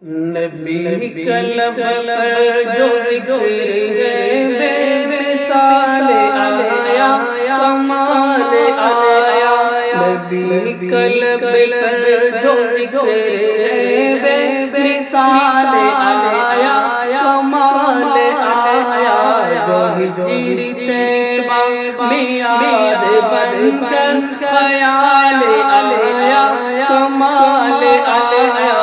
نبی کلب پر جو ذکر ہے بے مثال آیا کمال آیا نبی کلب پر جو ذکر ہے بے مثال آیا کمال آیا جو ہجری طیبہ میعاد بن کر خیال آیا کمال آیا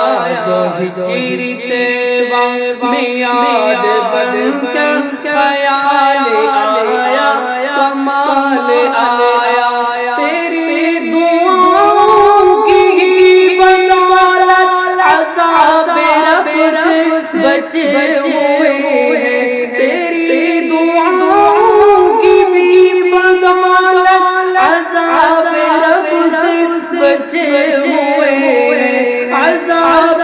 جو ہجری طیبہ میعاد بن کر خیال آیا کمال آیا تیری دعاؤں کی بدولت عذاب رب سے بچے ہوئے ہیں تیری دعاؤں کی بھی بدولت عذاب رب سے بچے ہوئے ہیں عذاب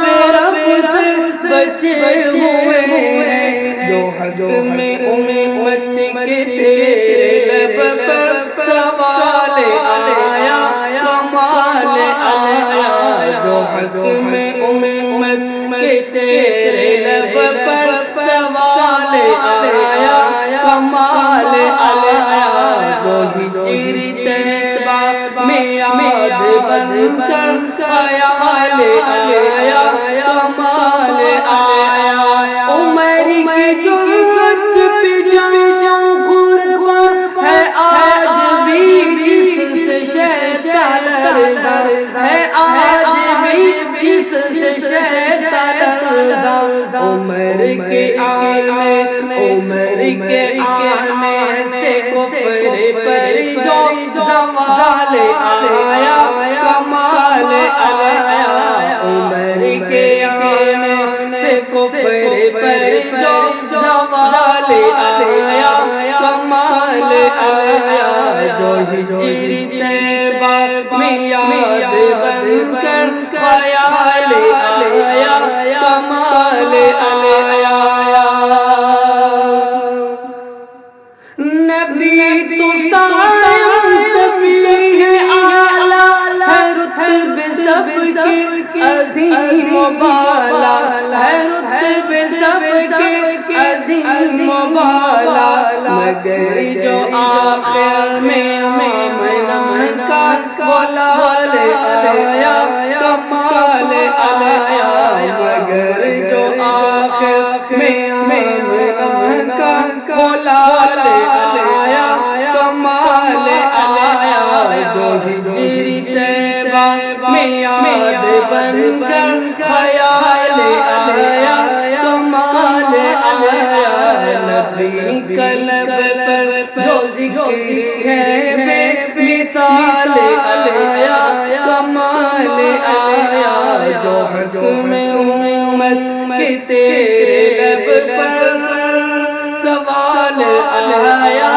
بچے ہوئے ہیں جو حق میں امت کے تیرے لب پر سوال آیا کمال آیا جو حق میں امت کے تیرے لب پر سوال آیا کمال آیا جو ہجری طیبہ میعاد بن کر خیال آیا کمال آیا عمر کی جرأت پہ جاؤں قربان ہے آج بھی جس سے شیطان ڈرتا ہے آج بھی جس سے شیطان ڈرتا عمر کے آنے سے کفر پر جو زوال آیا کمال آیا عمر کے آنے سے کفر پر جو زوال آیا کمال آیا جو ہجری طیبہ میعاد بن کر خیال آیا کمال آیا نبی تو سارے سبھی ہے اعلیٰ ہے رتبے سب کے عظیم و بالا ہے رتبے سب کے عظیم و بالا مگر جو آخر میں آمنہ کا بلال آیا کمال آیا مگر جو آخر میں آمنہ کا بلال آیا کمال آیا جو ہجری طیبہ میعاد بن کر خیال آیا کمال آیا نبی کلب پر جو ذکر ہے بے مثال آیا کمال آیا جو حکم امت کے تیرے لب پر سوال آیا